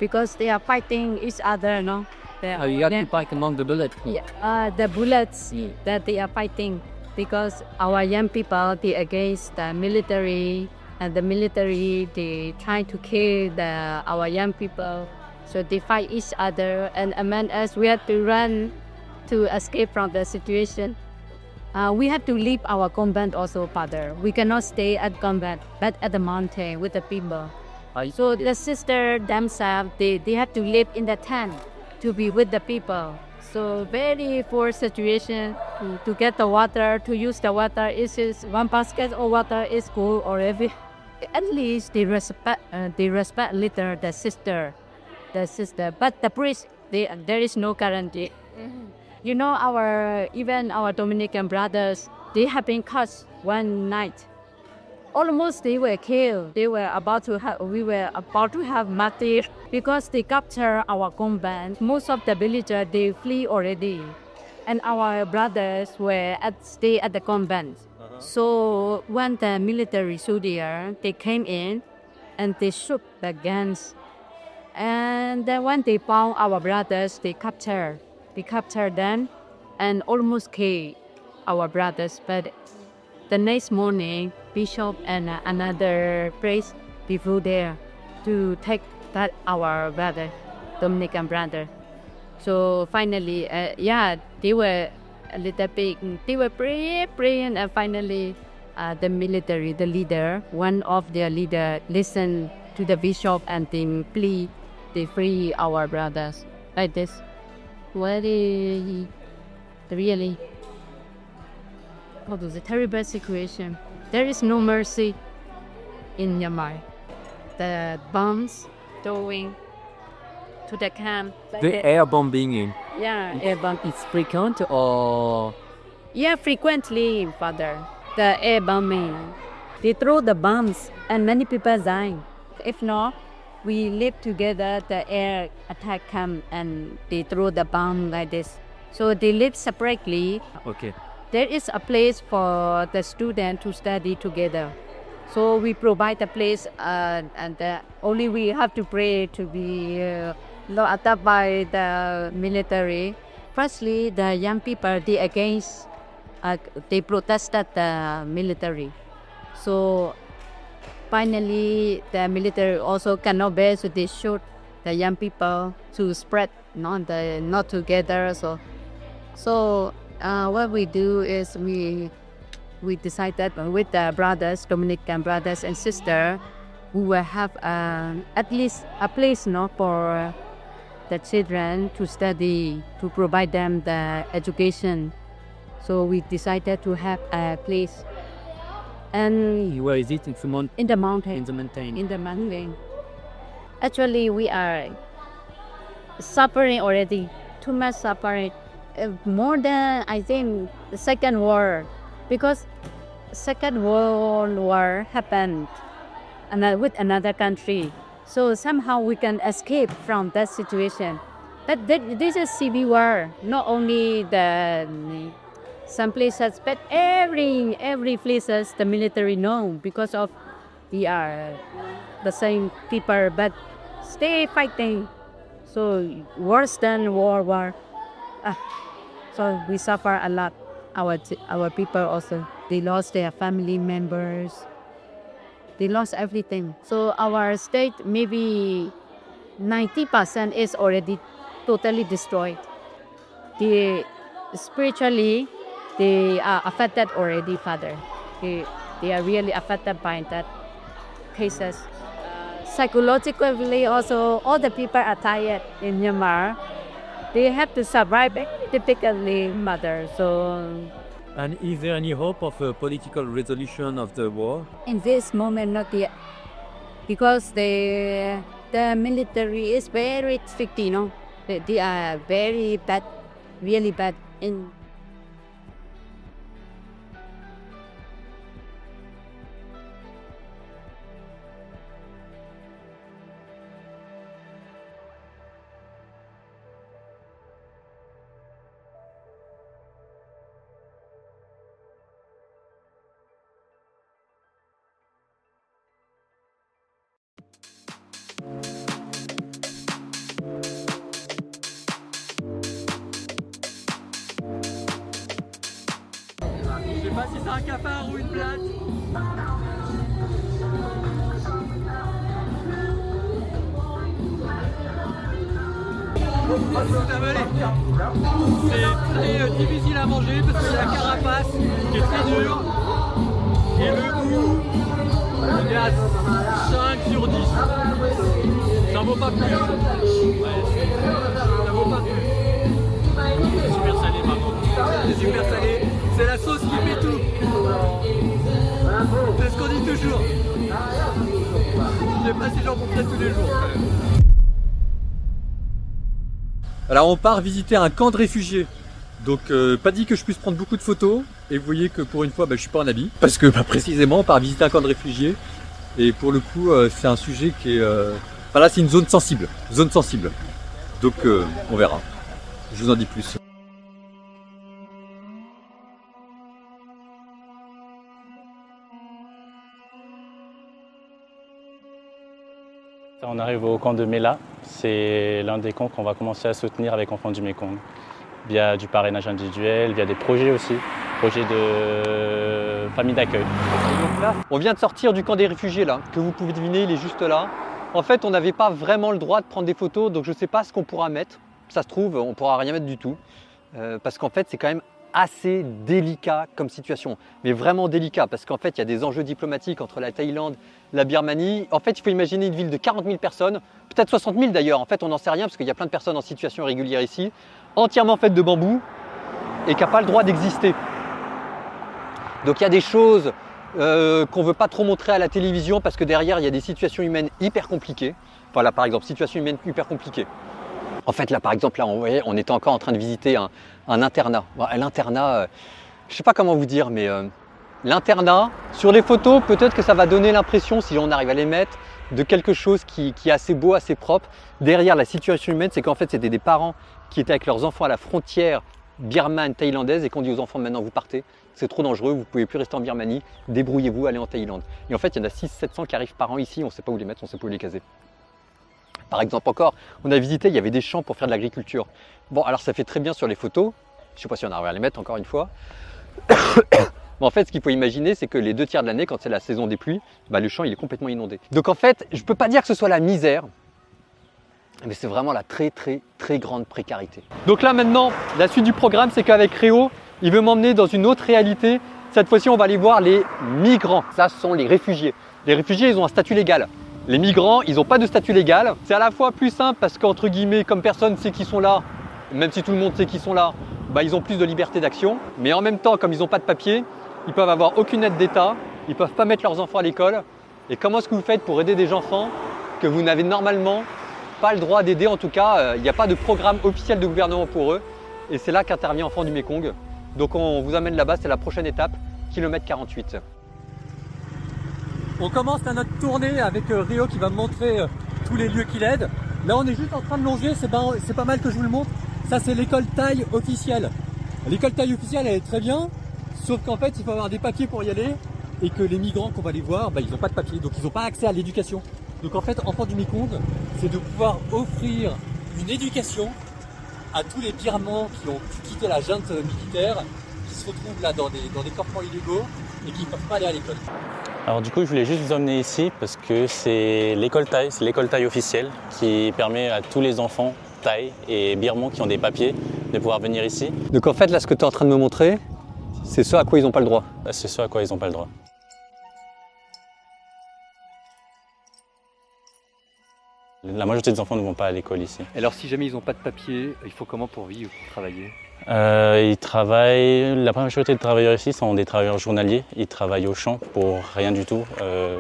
because they are fighting each other, no? You have to fight among the bullets. Yeah, the bullets that they are fighting because our young people, they against the military, and the military, they try to kill our young people. So they fight each other, and among us, we have to run to escape from the situation. We have to leave our convent also, Father. We cannot stay at convent, but at the mountain with the people. So the sisters themselves, they have to live in the tent to be with the people. So very poor situation to get the water, to use the water. Is one basket of water is good or every. At least they respect little the sister. But the priest, there is no guarantee. You know, even our Dominican brothers, they have been cut one night. Almost they were killed. We were about to have martyr because they captured our convent. Most of the villagers, they flee already. And our brothers stay at the convent. So when the military soldier, they came in and they shoot the guns. And then when they found our brothers, they captured them and almost killed our brothers. But the next morning, Bishop and another priest, they flew there to take that our brother, Dominican brother. So finally, they were a little bit, they were praying, and finally, the military, the leader, one of their leader, listened to the bishop and they free our brothers like this. Really, what was a terrible situation. There is no mercy in Myanmar. The bombs throwing to the camp. The air bombing. Yeah, air bomb. It's frequent or? Yeah, frequently, Father. The air bombing. They throw the bombs and many people die. If not, we live together, the air attack come and they throw the bomb like this. So they live separately. Okay. There is a place for the student to study together. So we provide a place and only we have to pray to be locked up by the military. Firstly, the young people, they protested the military. So finally, the military also cannot bear, so they shoot the young people to spread, not together. So what we do is we decided with the brothers, Dominican brothers and sisters, we will have at least a place for the children to study, to provide them the education. So we decided to have a place. And where is it? In the mountain. In the mountain. Actually, we are suffering already. Too much suffering. More than, I think, the Second War. Because Second World War happened with another country. So somehow we can escape from that situation. But this is civil war. Not only some places, but every places the military know because of we are the same people, but stay fighting. So worse than war. So we suffer a lot. Our people also, they lost their family members. They lost everything. So our state, maybe 90% is already totally destroyed. Spiritually, they are affected already, Father. They are really affected by that cases. Psychologically also, all the people are tired in Myanmar. They have to survive typically, Mother. And is there any hope of a political resolution of the war? In this moment, not yet. Because the military is very strict, They are very bad, really bad. pas si c'est un cafard ou une blatte. C'est très difficile à manger parce qu'il y a la carapace qui est très dure et le goût, on est à 5 sur 10. Ça vaut pas plus. Ouais, ça vaut pas plus. C'est super salé par contre. C'est super salé. C'est la sauce qui fait tout. C'est ce qu'on dit toujours. Je sais pas si j'en mangerai tous les jours. Alors on part visiter un camp de réfugiés. Donc pas dit que je puisse prendre beaucoup de photos. Et vous voyez que pour une fois je suis pas en habit. Parce que précisément on part visiter un camp de réfugiés. Et pour le coup c'est un sujet qui est... Enfin là c'est une zone sensible. Donc on verra. Je vous en dis plus. On arrive au camp de Mela, c'est l'un des camps qu'on va commencer à soutenir avec Enfants du Mékong, via du parrainage individuel, via des projets aussi, projets de famille d'accueil. On vient de sortir du camp des réfugiés là, que vous pouvez deviner, il est juste là. En fait, on n'avait pas vraiment le droit de prendre des photos, donc je ne sais pas ce qu'on pourra mettre. Ça se trouve, on ne pourra rien mettre du tout, parce qu'en fait, c'est quand même assez délicat comme situation, mais vraiment délicat, parce qu'en fait il y a des enjeux diplomatiques entre la Thaïlande, la Birmanie. En fait il faut imaginer une ville de 40 000 personnes, peut-être 60 000 d'ailleurs, en fait on n'en sait rien parce qu'il y a plein de personnes en situation irrégulière ici, entièrement faites de bambou et qui n'a pas le droit d'exister. Donc il y a des choses qu'on ne veut pas trop montrer à la télévision parce que derrière il y a des situations humaines hyper compliquées. Enfin là par exemple, situation humaine hyper compliquée. En fait, là, par exemple, là, on était encore en train de visiter un internat. L'internat, je ne sais pas comment vous dire, mais l'internat, sur les photos, peut-être que ça va donner l'impression, si on arrive à les mettre, de quelque chose qui est assez beau, assez propre. Derrière la situation humaine, c'est qu'en fait, c'était des parents qui étaient avec leurs enfants à la frontière birmane-thaïlandaise et qu'on dit aux enfants, maintenant, vous partez, c'est trop dangereux, vous ne pouvez plus rester en Birmanie, débrouillez-vous, allez en Thaïlande. Et en fait, il y en a 600-700 qui arrivent par an ici, on ne sait pas où les mettre, on ne sait pas où les caser. Par exemple encore, on a visité, il y avait des champs pour faire de l'agriculture. Bon, alors ça fait très bien sur les photos, je ne sais pas si on arrive à les mettre encore une fois. Mais en fait, ce qu'il faut imaginer, c'est que les 2 tiers de l'année, quand c'est la saison des pluies, le champ il est complètement inondé. Donc en fait, je ne peux pas dire que ce soit la misère, mais c'est vraiment la très grande précarité. Donc là maintenant, la suite du programme, c'est qu'avec Réo, il veut m'emmener dans une autre réalité. Cette fois-ci, on va aller voir les migrants. Ça, ce sont les réfugiés. Les réfugiés, ils ont un statut légal. Les migrants, ils n'ont pas de statut légal. C'est à la fois plus simple parce qu'entre guillemets, comme personne ne sait qu'ils sont là, même si tout le monde sait qu'ils sont là, ils ont plus de liberté d'action. Mais en même temps, comme ils n'ont pas de papier, ils peuvent avoir aucune aide d'État, ils ne peuvent pas mettre leurs enfants à l'école. Et comment est-ce que vous faites pour aider des enfants que vous n'avez normalement pas le droit d'aider? En tout cas, il n'y a pas de programme officiel de gouvernement pour eux. Et c'est là qu'intervient Enfants du Mékong. Donc on vous amène là-bas, c'est la prochaine étape, kilomètre 48. On commence à notre tournée avec Rio qui va me montrer tous les lieux qu'il aide. Là on est juste en train de longer, c'est pas mal que je vous le montre. Ça c'est l'école thaï officielle. L'école thaï officielle elle est très bien, sauf qu'en fait il faut avoir des papiers pour y aller et que les migrants qu'on va aller voir, ils n'ont pas de papiers, donc ils n'ont pas accès à l'éducation. Donc en fait Enfants du Mékong, c'est de pouvoir offrir une éducation à tous les Birmans qui ont quitté la junte militaire, qui se retrouvent là dans des campements illégaux et qui ne peuvent pas aller à l'école. Alors du coup, je voulais juste vous emmener ici parce que c'est l'école thaï officielle qui permet à tous les enfants thaï et birmans qui ont des papiers de pouvoir venir ici. Donc en fait, là, ce que tu es en train de me montrer, c'est ce à quoi ils n'ont pas le droit. C'est ce à quoi ils n'ont pas le droit. La majorité des enfants ne vont pas à l'école ici. Alors si jamais ils n'ont pas de papier, il faut comment pour vivre, pour travailler? Ils travaillent, la majorité des travailleurs ici sont des travailleurs journaliers. Ils travaillent au champ pour rien du tout,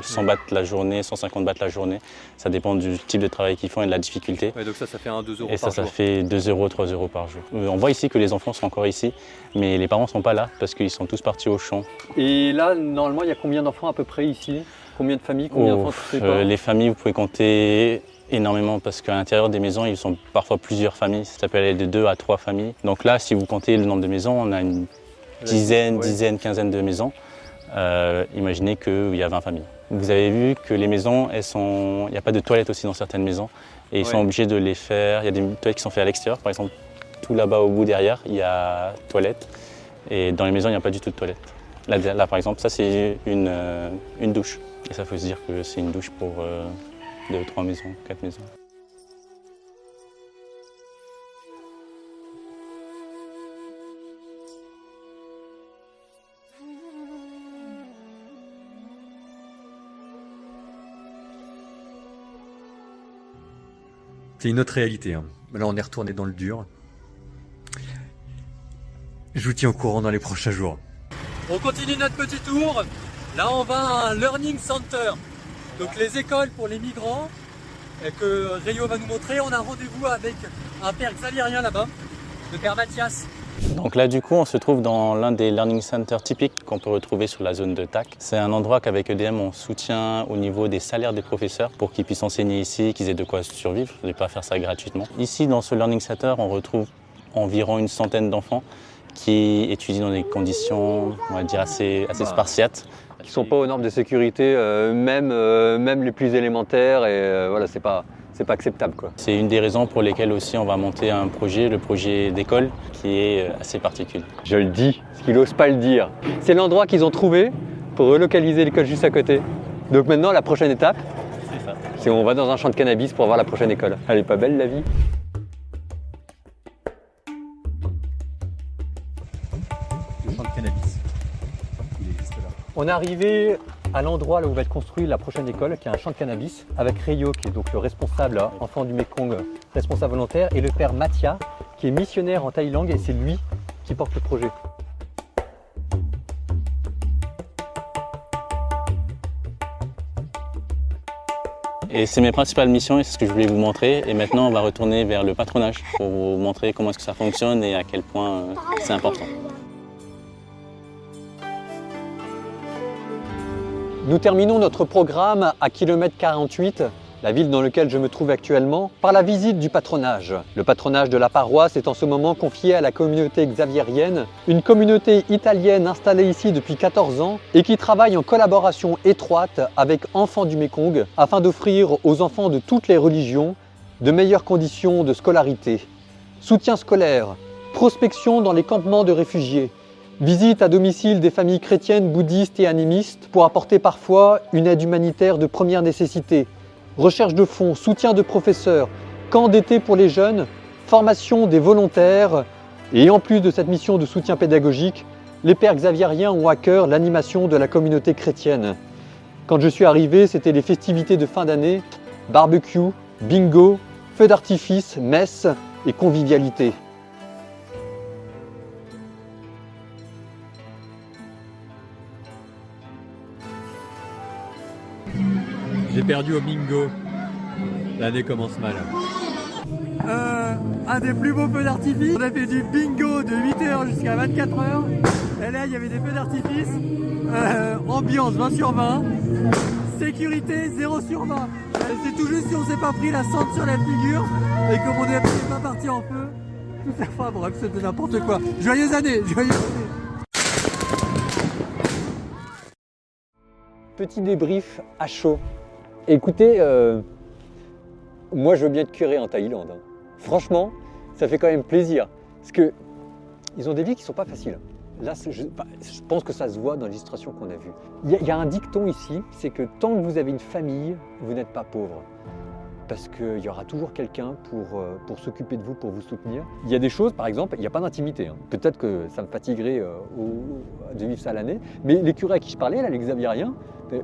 100 bahts la journée, 150 bahts la journée. Ça dépend du type de travail qu'ils font et de la difficulté. Ouais, donc ça fait 1-2 euros et par jour. Ça fait 2 euros, 3 euros par jour. On voit ici que les enfants sont encore ici, mais les parents ne sont pas là parce qu'ils sont tous partis au champ. Et là, normalement, il y a combien d'enfants à peu près ici? Combien de familles? Combien d'enfants? Les familles, vous pouvez compter énormément parce qu'à l'intérieur des maisons, ils sont parfois plusieurs familles. Ça peut aller de 2 à 3 familles. Donc là, si vous comptez le nombre de maisons, on a une dizaine, quinzaine de maisons. Imaginez qu'il y a 20 familles. Vous avez vu que les maisons, il n'y a pas de toilettes aussi dans certaines maisons. Et ils sont obligés de les faire. Il y a des toilettes qui sont faites à l'extérieur. Par exemple, tout là-bas au bout derrière, il y a toilettes. Et dans les maisons, il n'y a pas du tout de toilettes. Là, par exemple, ça c'est une douche. Et ça faut se dire que c'est une douche pour 2, 3 maisons, 4 maisons. C'est une autre réalité. Hein. Là, on est retourné dans le dur. Je vous tiens au courant dans les prochains jours. On continue notre petit tour. Là, on va à un Learning Center. Donc, les écoles pour les migrants que Rio va nous montrer. On a rendez-vous avec un père xavierien là-bas, le père Mathias. Donc là, du coup, on se trouve dans l'un des learning centers typiques qu'on peut retrouver sur la zone de TAC. C'est un endroit qu'avec EDM, on soutient au niveau des salaires des professeurs pour qu'ils puissent enseigner ici, qu'ils aient de quoi survivre, de ne pas faire ça gratuitement. Ici, dans ce learning center, on retrouve environ une centaine d'enfants qui étudient dans des conditions, on va dire, assez spartiates. Qui ne sont pas aux normes de sécurité, même les plus élémentaires, et voilà, c'est pas acceptable, quoi. C'est une des raisons pour lesquelles aussi on va monter un projet, le projet d'école, qui est assez particulier. Je le dis, parce qu'il n'ose pas le dire. C'est l'endroit qu'ils ont trouvé pour relocaliser l'école juste à côté. Donc maintenant, la prochaine étape, c'est on va dans un champ de cannabis pour voir la prochaine école. Elle est pas belle, la vie? Le champ de cannabis. Il existe là. On est arrivé à l'endroit où va être construite la prochaine école, qui est un champ de cannabis, avec Rio, qui est donc le responsable, enfant du Mekong, responsable volontaire, et le père Mathia, qui est missionnaire en Thaïlande, et c'est lui qui porte le projet. Et c'est mes principales missions et c'est ce que je voulais vous montrer. Et maintenant, on va retourner vers le patronage pour vous montrer comment est-ce que ça fonctionne et à quel point c'est important. Nous terminons notre programme à kilomètre 48, la ville dans laquelle je me trouve actuellement, par la visite du patronage. Le patronage de la paroisse est en ce moment confié à la communauté xaviérienne, une communauté italienne installée ici depuis 14 ans et qui travaille en collaboration étroite avec Enfants du Mekong afin d'offrir aux enfants de toutes les religions de meilleures conditions de scolarité. Soutien scolaire, prospection dans les campements de réfugiés, visite à domicile des familles chrétiennes, bouddhistes et animistes pour apporter parfois une aide humanitaire de première nécessité. Recherche de fonds, soutien de professeurs, camp d'été pour les jeunes, formation des volontaires. Et en plus de cette mission de soutien pédagogique, les pères xaviériens ont à cœur l'animation de la communauté chrétienne. Quand je suis arrivé, c'était les festivités de fin d'année, barbecue, bingo, feux d'artifice, messe et convivialité. J'ai perdu au bingo. L'année commence mal. Un des plus beaux feux d'artifice. On a fait du bingo de 8h jusqu'à 24h. Et là, il y avait des feux d'artifice. Ambiance 20 sur 20. Sécurité 0 sur 20. C'est tout juste si on s'est pas pris la cendre sur la figure et que mon n'est pas parti en feu. Tout ça, enfin bref, c'était n'importe quoi. Joyeuses années, joyeuses années. Petit débrief à chaud. Écoutez, moi je veux bien être curé en Thaïlande. Hein. Franchement, ça fait quand même plaisir. Parce que ils ont des vies qui ne sont pas faciles. Là, je pense que ça se voit dans l'illustration qu'on a vue. Il y a un dicton ici, c'est que tant que vous avez une famille, vous n'êtes pas pauvre. Parce qu'il y aura toujours quelqu'un pour s'occuper de vous, pour vous soutenir. Il y a des choses, par exemple, il n'y a pas d'intimité. Hein. Peut-être que ça me fatiguerait de vivre ça l'année. Mais les curés à qui je parlais, là, les xaviériens,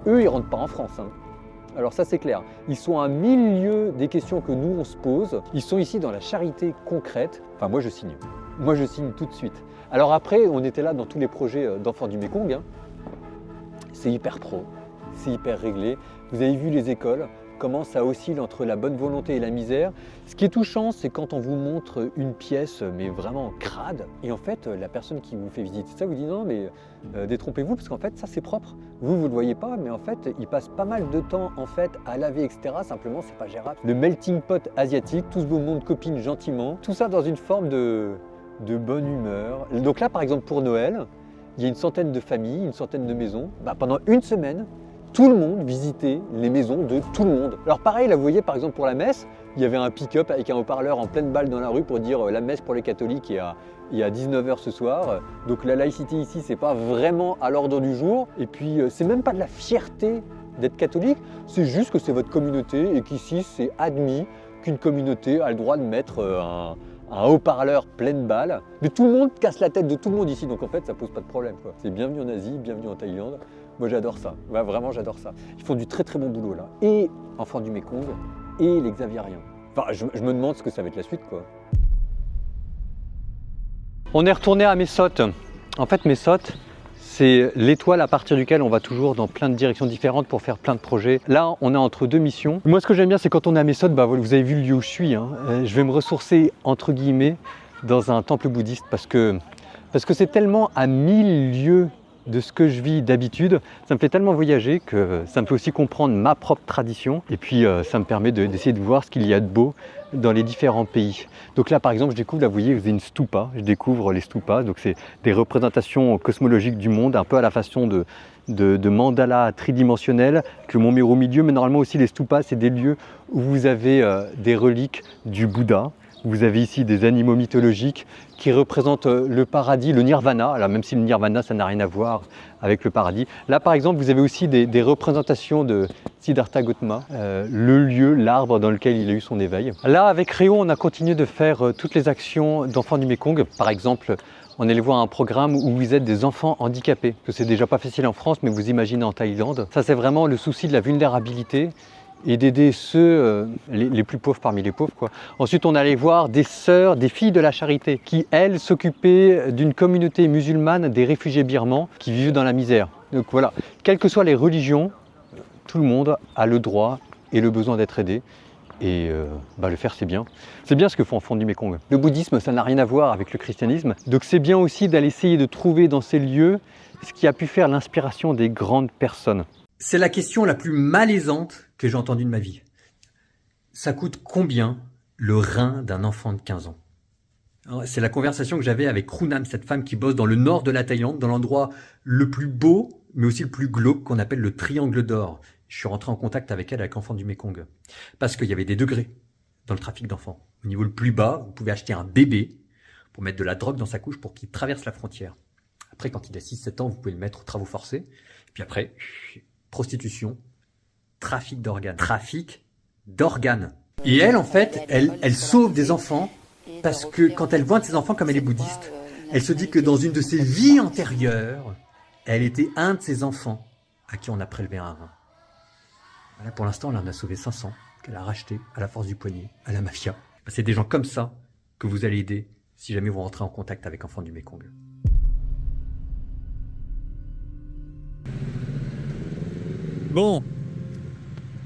eux, ils ne rentrent pas en France. Hein. Alors ça c'est clair, ils sont à milieu des questions que nous on se pose, ils sont ici dans la charité concrète, enfin moi je signe tout de suite. Alors après on était là dans tous les projets d'Enfants du Mekong, hein. C'est hyper pro, c'est hyper réglé, vous avez vu les écoles, comment ça oscille entre la bonne volonté et la misère. Ce qui est touchant, c'est quand on vous montre une pièce, mais vraiment crade, et en fait, la personne qui vous fait visiter ça vous dit non, mais détrompez-vous, parce qu'en fait, ça c'est propre. Vous ne le voyez pas, mais en fait, il passe pas mal de temps en fait à laver, etc. Simplement, c'est pas gérable. Le melting pot asiatique, tout ce beau monde copine gentiment, tout ça dans une forme de bonne humeur. Donc là, par exemple, pour Noël, il y a une centaine de familles, une centaine de maisons. Pendant une semaine, tout le monde visitait les maisons de tout le monde. Alors pareil, là vous voyez par exemple pour la messe, il y avait un pick-up avec un haut-parleur en pleine balle dans la rue pour dire la messe pour les catholiques il y a 19h ce soir. Donc la laïcité ici, c'est pas vraiment à l'ordre du jour. Et puis c'est même pas de la fierté d'être catholique, c'est juste que c'est votre communauté et qu'ici c'est admis qu'une communauté a le droit de mettre un haut-parleur pleine balle. Mais tout le monde casse la tête de tout le monde ici, donc en fait ça pose pas de problème, quoi. C'est bienvenue en Asie, bienvenue en Thaïlande. Moi j'adore ça, ouais, vraiment j'adore ça. Ils font du très très bon boulot là. Et Enfants du Mékong et les Xaviériens. Enfin je me demande ce que ça va être la suite, quoi. On est retourné à Mae Sot. En fait Mae Sot, c'est l'étoile à partir duquel on va toujours dans plein de directions différentes pour faire plein de projets. Là, on est entre deux missions. Moi, ce que j'aime bien, c'est quand on est à Mae Sot, vous avez vu le lieu où je suis. Je vais me ressourcer, entre guillemets, dans un temple bouddhiste parce que c'est tellement à 1000 lieues de ce que je vis d'habitude. Ça me fait tellement voyager que ça me fait aussi comprendre ma propre tradition. Et puis, ça me permet d'essayer de voir ce qu'il y a de beau dans les différents pays. Donc là, par exemple, je découvre, là, vous voyez, vous avez une stupa. Je découvre les stupas. Donc, c'est des représentations cosmologiques du monde, un peu à la façon de mandala tridimensionnels, que le mont Meru au milieu. Mais normalement aussi, les stupas, c'est des lieux où vous avez des reliques du Bouddha. Vous avez ici des animaux mythologiques qui représentent le paradis, le nirvana. Alors même si le nirvana, ça n'a rien à voir avec le paradis. Là, par exemple, vous avez aussi des représentations de Siddhartha Gautama, le lieu, l'arbre dans lequel il a eu son éveil. Là, avec Réo, on a continué de faire toutes les actions d'enfants du Mékong. Par exemple, on est allé voir un programme où vous êtes des enfants handicapés. Que c'est déjà pas facile en France, mais vous imaginez en Thaïlande. Ça, c'est vraiment le souci de la vulnérabilité et d'aider ceux, les plus pauvres parmi les pauvres, quoi. Ensuite, on allait voir des sœurs, des filles de la charité, qui, elles, s'occupaient d'une communauté musulmane des réfugiés birmans qui vivaient dans la misère. Donc voilà, quelles que soient les religions, tout le monde a le droit et le besoin d'être aidé. Et le faire, c'est bien. C'est bien ce que font Enfants du Mékong. Le bouddhisme, ça n'a rien à voir avec le christianisme. Donc c'est bien aussi d'aller essayer de trouver dans ces lieux ce qui a pu faire l'inspiration des grandes personnes. C'est la question la plus malaisante que j'ai entendue de ma vie. Ça coûte combien le rein d'un enfant de 15 ans? C'est la conversation que j'avais avec Runam, cette femme qui bosse dans le nord de la Thaïlande, dans l'endroit le plus beau, mais aussi le plus glauque, qu'on appelle le Triangle d'Or. Je suis rentré en contact avec elle, avec Enfants du Mékong, parce qu'il y avait des degrés dans le trafic d'enfants. Au niveau le plus bas, vous pouvez acheter un bébé pour mettre de la drogue dans sa couche pour qu'il traverse la frontière. Après, quand il a 6-7 ans, vous pouvez le mettre aux travaux forcés. Puis après, prostitution, trafic d'organes. Trafic d'organes. Et elle, en fait, elle sauve des enfants parce que quand elle voit de ses enfants, comme elle est bouddhiste, elle se dit que dans une de ses vies antérieures, elle était un de ses enfants à qui on a prélevé un rein. Voilà, pour l'instant, elle en a sauvé 500, qu'elle a racheté à la force du poignet, à la mafia. C'est des gens comme ça que vous allez aider si jamais vous rentrez en contact avec Enfants du Mékong. Bon,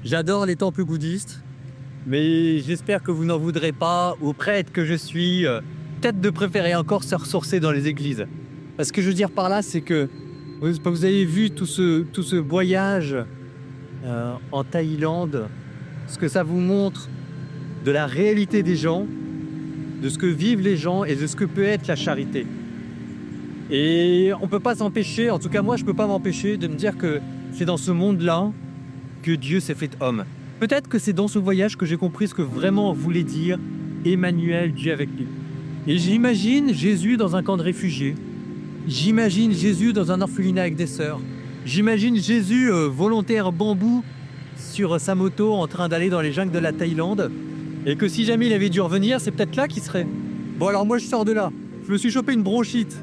j'adore les temples bouddhistes, mais j'espère que vous n'en voudrez pas aux prêtres que je suis, peut-être de préférer encore se ressourcer dans les églises. Parce que je veux dire par là, c'est que vous avez vu tout ce voyage en Thaïlande, ce que ça vous montre de la réalité des gens, de ce que vivent les gens et de ce que peut être la charité. Et on ne peut pas s'empêcher, en tout cas moi je ne peux pas m'empêcher de me dire que c'est dans ce monde-là que Dieu s'est fait homme. Peut-être que c'est dans ce voyage que j'ai compris ce que vraiment voulait dire Emmanuel, Dieu avec nous. Et j'imagine Jésus dans un camp de réfugiés. J'imagine Jésus dans un orphelinat avec des sœurs. J'imagine Jésus volontaire bambou sur sa moto en train d'aller dans les jungles de la Thaïlande. Et que si jamais il avait dû revenir, c'est peut-être là qu'il serait. Bon alors moi je sors de là. Je me suis chopé une bronchite.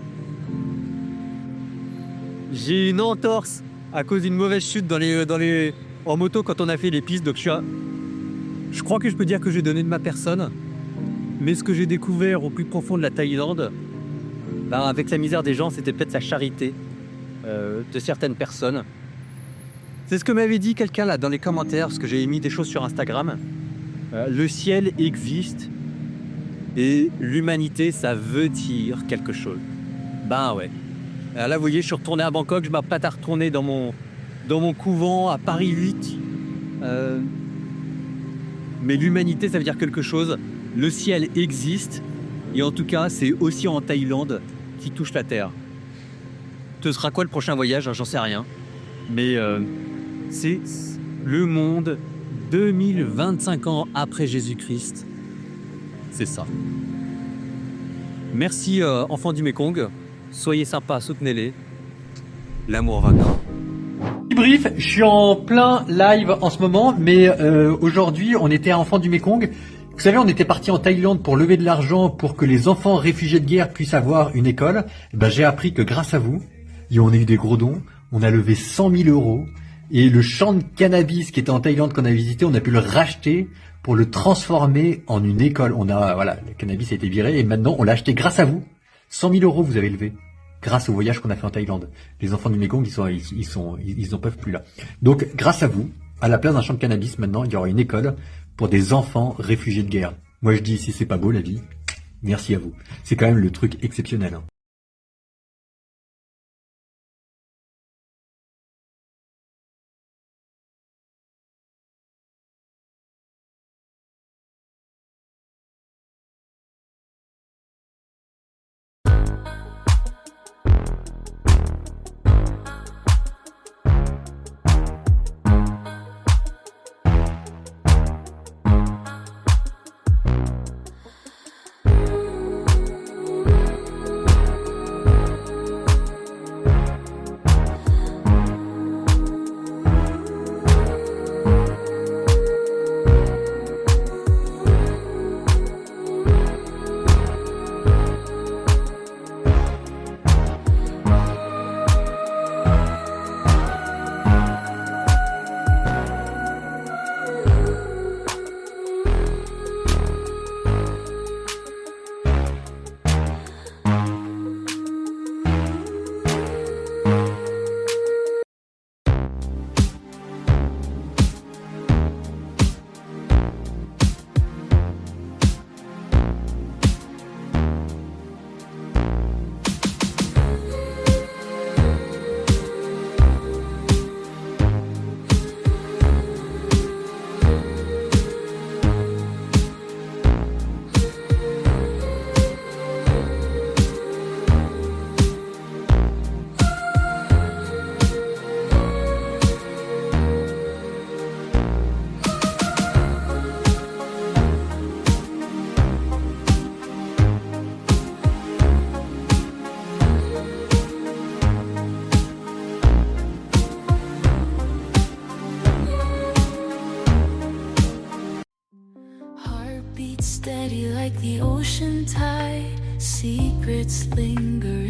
J'ai une entorse à cause d'une mauvaise chute en moto quand on a fait les pistes. Donc je crois que je peux dire que j'ai donné de ma personne. Mais ce que j'ai découvert au plus profond de la Thaïlande, avec la misère des gens, c'était peut-être sa charité de certaines personnes. C'est ce que m'avait dit quelqu'un là dans les commentaires, parce que j'ai mis des choses sur Instagram. Le ciel existe et l'humanité, ça veut dire quelque chose. Ouais. Alors là, vous voyez, je suis retourné à Bangkok, je m'apprête à retourner dans mon couvent à Paris 8. Mais l'humanité, ça veut dire quelque chose. Le ciel existe, et en tout cas, c'est aussi en Thaïlande qui touche la terre. Ce sera quoi le prochain voyage? J'en sais rien. Mais c'est le monde 2025 ans après Jésus-Christ, c'est ça. Merci enfants du Mékong, soyez sympas, soutenez-les. L'amour vaincra. Brief, je suis en plein live en ce moment, mais aujourd'hui on était à Enfants du Mékong. Vous savez, on était parti en Thaïlande pour lever de l'argent pour que les enfants réfugiés de guerre puissent avoir une école. Et ben, j'ai appris que grâce à vous, et on a eu des gros dons, on a levé 100 000 €. Et le champ de cannabis qui était en Thaïlande qu'on a visité, on a pu le racheter pour le transformer en une école. Voilà, le cannabis a été viré et maintenant on l'a acheté grâce à vous. 100 000 € vous avez levé. Grâce au voyage qu'on a fait en Thaïlande. Les enfants du Mékong, ils en peuvent plus là. Donc, grâce à vous, à la place d'un champ de cannabis, maintenant, il y aura une école pour des enfants réfugiés de guerre. Moi, je dis, si c'est pas beau, la vie, merci à vous. C'est quand même le truc exceptionnel, hein. Steady like the ocean tide, secrets linger